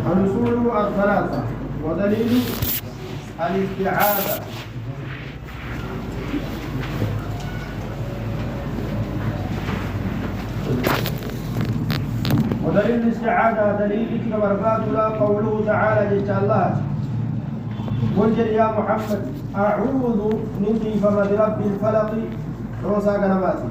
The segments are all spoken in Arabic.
الأصول الثلاثة ودليل الاستعاذة. ودليل الاستعاذة دليل كبركات لا قوله تعالى جل الله قل يا محمد أعوذ مني فما برب الفلق روسا قنباتي.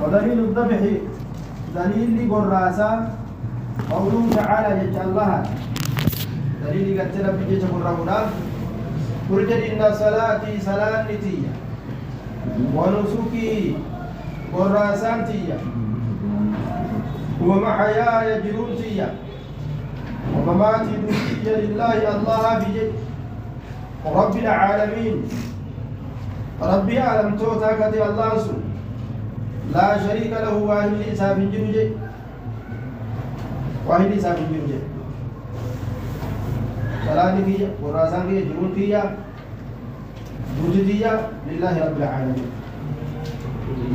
ودليل الذبح دليل قراسا قوله تعالى جل الله دليل قتل بجيش قرامنا قل إن صلاتي سلامتي ونسكي قراسانتي ومحياي جنونتي ومماتي دنيا لله الله بجد رب العالمين ربي أعلم توتا كتب الله سن لا شريك له واحد إساف جنوجي واحد إساف جنوجي سلامي فيا وراسان فيا جنون فيا دوجي فيا لله رب العالمين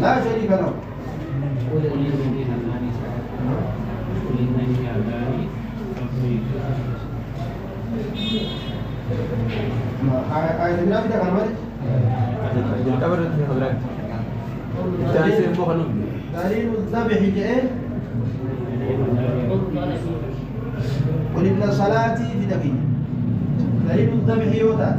لا شريك له. آية النبي ده كان مالك دليل الذبح جاء قل إن صلاتي في دقيقة دليل الذبح يوتا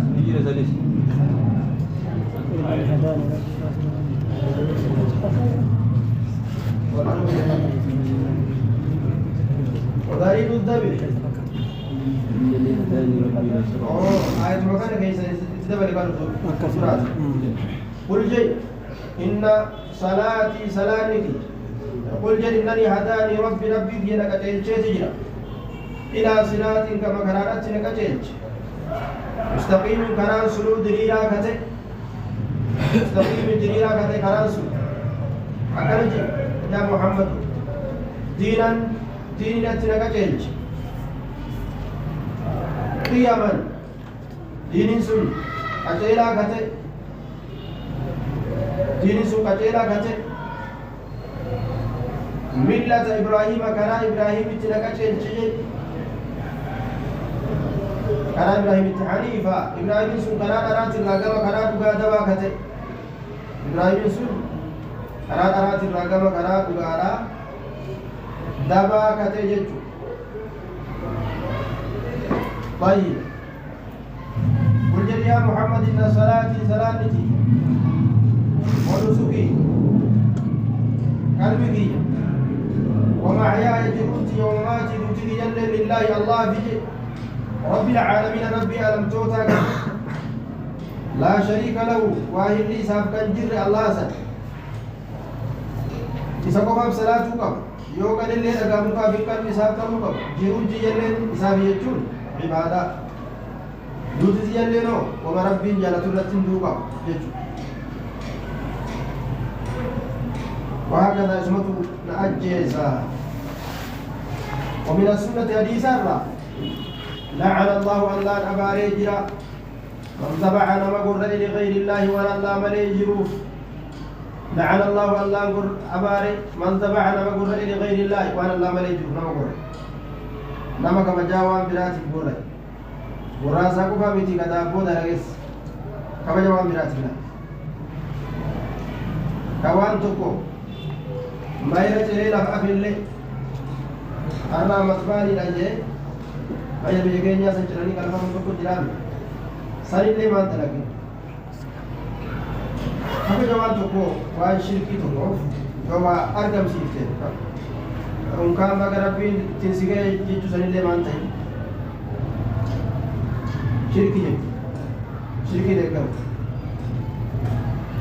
ودليل الذبح آية مكان كيس تدبر كان قل جي إن صلاتي سلامتي قل جي إنني هداني ربي في نكتين تجرى إلى صراط كما كانت نكتين مستقيم كران سلو دريرا كتي مستقيم دريرا كتي كران سلو أكرج يا محمد دينا نكتين قياما دين سن قتيلا كتي دين سن قتيلا كتي ملة إبراهيم كان إبراهيم تنكتين شيء كان إبراهيم حنيفا إبراهيم سن كان أرات الرقم كان دوا كتي إبراهيم سن كان أرات الرقم كان دوا كتي جتو. طيب قل يا محمد إن صلاتي سلامتي ونسكي قلبي ومحياي جنوتي ومماتي نتي جل لله الله في رب العالمين ربي ألم توتا لا شريك له واحد لي سابقا جر الله سن إساقوا بصلاتك يوم قال اللي أقامك في القلب سابقا جنوتي جل إسابي يجون عبادة دوتي جلنو وما ربي جلت لتن دوقا وهكذا اسمته نأجيزا. ومن السنة حديثا لعن الله أن لا أباري جرا من ذبح نما قر لغير الله ولا الله ملي جروف. لعن الله أن لا أباري من ذبح نما قر لغير الله ولا الله ملي جروف نما قر نما كما جاوان براتي قر وراسا كوفا ميتي كذا بودا رئيس كما جواب براتنا كوان تكو ما يرجع لا أفعله أنا مطبعي لجأ ما يبي يجيني أسنجرني كلام تكو جرام سرير لي ما تلاقي كما جواب تكو وان شركي تكو جوا أرجم سيفته उनका मगर अभी तिनसिके जितु सनी ले मानते हैं शिरकी देखकर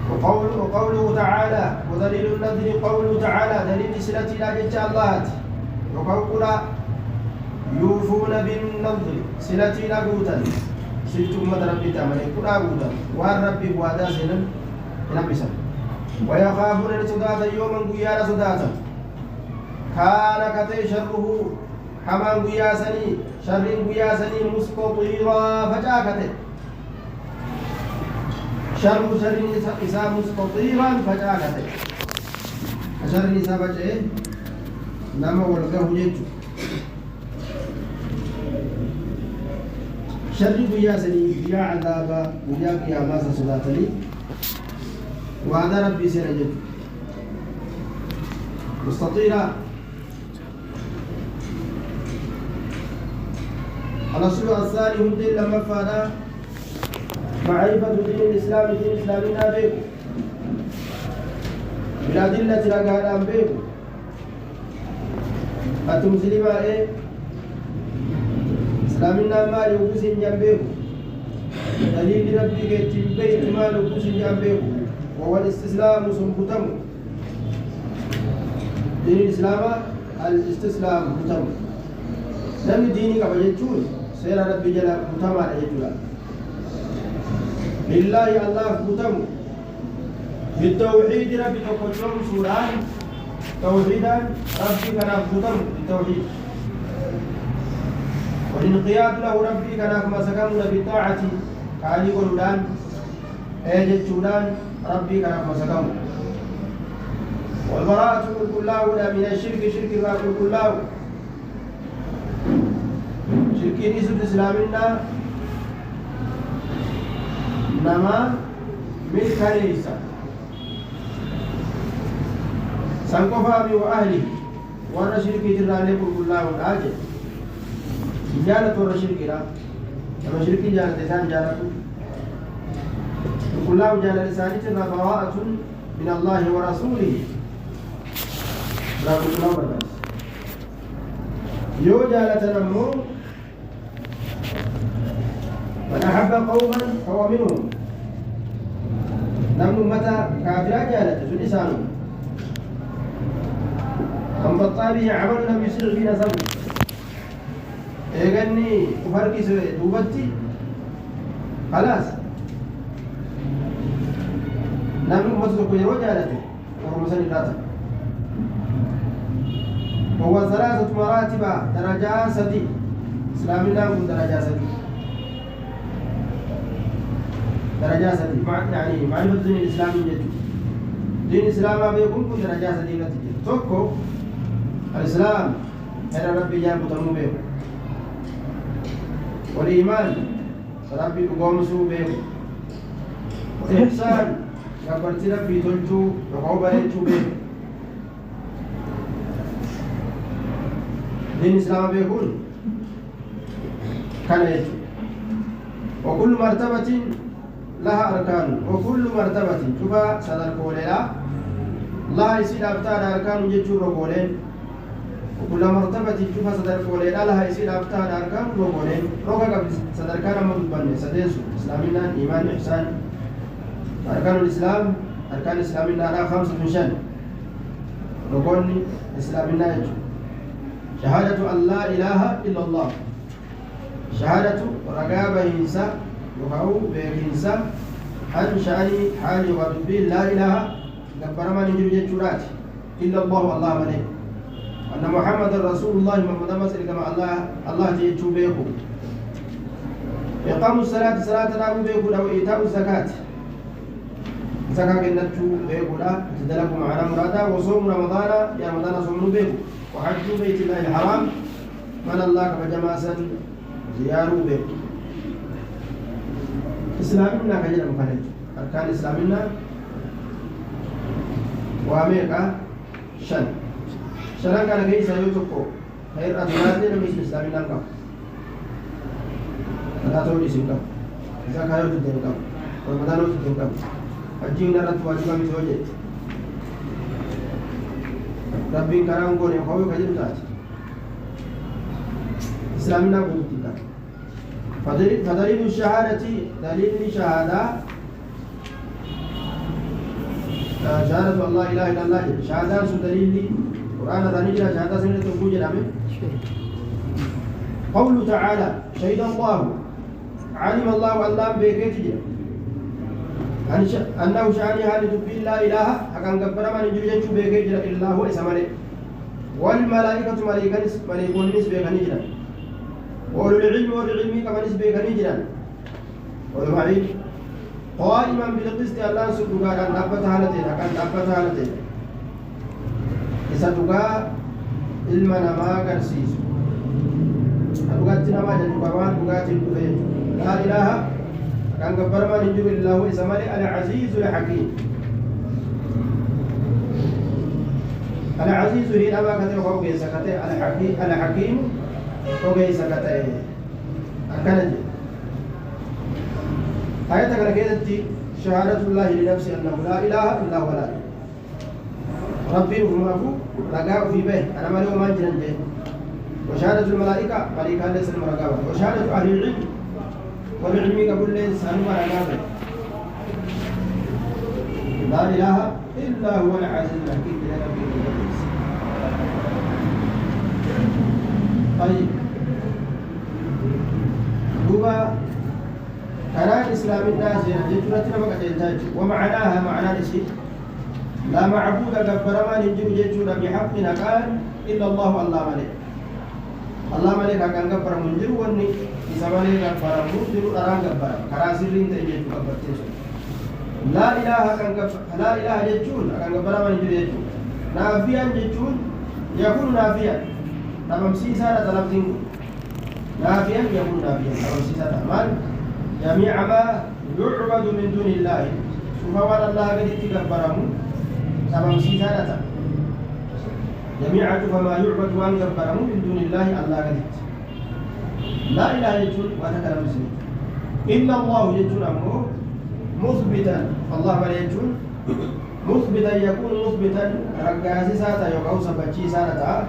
وقوله تعالى ودليل النذر قوله تعالى دليل صلة لا جل الله وقول يوفون بالنذر صلة لا بوتا صلة أمة ربي تعمل كل بوتا وان ربي بوادا سنن نبسا ويخافون لسداتا يوما قيانا سداتا كان كتي شره حمان قياسني شر قياسني مسقطيرا فجاكته شر إسا مسقطيرا فجاكته شر إسا بجئ nama wal gahu jechuudha. sharri guyyaa sanii guyyaa cadaabaa guyyaa qiyaamaa san sodaatanii waada rabbii seena jechuudha. مستطيلة. الأصل الثاني هم دين لما فانا معرفة دين الإسلام دين إسلامنا بيكو بالأدلة لقانا بيكو التمسلمة إيه إسلامنا ما يوكسين جنبيكو دليل ربي كتب بيت ما يوكسين جنبيكو وهو الاستسلام سنبتمو دين الإسلام الاستسلام متم لم ديني كما يجون سير ربي جل متم على يجولا لله الله متم بالتوحيد ربي تقدم سوران توحيدا ربي كان متم بالتوحيد والانقياد له ربي كان كما سكننا بالطاعة كالي قلودان ايجتشودان ربي كان كما سكننا والبراءة كلها من الشرك شرك كلها شرك نيس الإسلامنا نما من كنيسة سنقفا وأهله ورى شرك جراني كلها والآجل جالت ورى شرك لا لما شرك جالت لسان جالته كلها جالت لساني ترى براءة من الله ورسوله يو جالة نمو من أحب قوما فهو منهم نمو متى كافرا جالة سنسانه من بطا به عمل لم يسر في نسبه إيغني وفرقي سوى دوبتي خلاص نمو متى يو جالة ورمسان الله وهو ثلاثة مراتب درجات سدي إسلامنا من درجات سدي درجات سدي يعني معرفة الدين الإسلامي جد دين الإسلام بيكون كل درجات سدي نتيجة توكو الإسلام هذا ربي جاب تمو بيه والإيمان ربي قوم سو بيه والإحسان كبرت ربي تلتو وقوبة يلتو بيه دين الإسلام بيكون كان يجب وكل مرتبة لها أركان وكل مرتبة شوفا سدر كوليلا الله يسير أبتاد أركان يجور كولين وكل مرتبة شوفا سدر كوليلا لها يسير أبتاد أركان كولين روكا قبل سدر كان مدبن سديسو إسلامنا إيمان إحسان أركان الإسلام أركان إسلامنا لا 5 ركن إسلامنا يجب شهادة أن لا إله إلا الله شهادة رقابة إنسا يقعو بإنسا أن شأني حالي ودبي لا إله قبر ما نجري جتشورات إلا الله والله منه أن محمد رسول الله محمد مسئل كما الله جيتشو بيكو إقام الصلاة صلاة نابو بيكو أو إيتاء الزكاة زكاة كنتشو بيكو لا تدلكم على مرادا وصوم رمضان يا رمضان صوم بيكو وحج بيت الله الحرام من الله كجماسا زيارو به إسلامنا كجل مخالج أركان إسلامنا وأمريكا شن كان كيسا يوتوكو خير أدوات لم يسم إسلامنا كم لا تقول اسم كم إذا كان يوتوكو كم رمضان يوتوكو كم حجينا رت واجبا متوجه ربي كرام قولي خوي كجل تاتي إسلامنا قلتك فدليل الشهادة دليل شهادة شهادة الله إله إلا الله شهادة دليل قرآن دليل شهادة سنة تقول جنامه قوله تعالى شهد الله علم الله الله بكيت أنه شأني هذه تبين لا إله أكان قبر من يجري بكيت إلا هو اسمه والملائكة ملائكون نسبة كنيجرا وأولو العلم كما نسبة كنيجرا والمعين قائما بالقسط الله سبحانه كان دابت حالتين إذا تقى ilma namaa agarsiisu dhugatti namaa jedhu qabaan dhugaatiin dhufe laa ilaaha kan gabbaramaan hin jiru illaa huwa isa malee al-aziizu al-hakiim al-aziizu hidhamaa kate ogeessa kate al-hakiim ogeessa kate akkana jedhe آية كان كيدتي شهادة الله لنفسه أنه لا إله إلا هو لا ربي وما أبو رقاء في بيت أنا ما له ما جنن جه وشهادة الملائكة ملائكة ليس المرقابة وشهادة أهل العلم والعلم قبل الإنسان ورقابة لا إله إلا هو العزيز الحكيم طيب هو كلام إسلام الناس جتنا ما قتلتاج ومعناها معنى الشيء لا معبود كفر ما نجيب جتنا بحق كان إلا الله ملك الله ملك كان كفر منجر وني إذا ملك كفر منجر أران كفر كراسلين تجيب كفر لا إله كان كفر لا إله جتون كان كفر ما نجيب جتون نافيا جتون يكون نافيا تمام سيسارة تلفظين نافيا يكون نافيا تمام سيسارة مال جميع ما يعبد من دون الله سبحان الله قد تكبرهم تمام سيسانة جميع ما يعبد وان كبرهم من دون الله الله قد لا إله يجون وتكلم مسلم إلا الله يجون أمه مثبتا الله ولا يجون مثبتا يكون مثبتا رقاسي ساتا يقعو سبتشي سانتا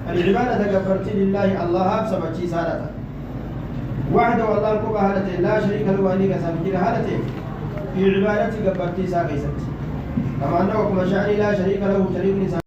العبادة كبرت لله الله سبتشي سانتا وحده والله كوبا هالتين لا شريك له واني كسامجير هالتين في عبادتي قبرتي ساقيست كما أنه كما شأني لا شريك له شريك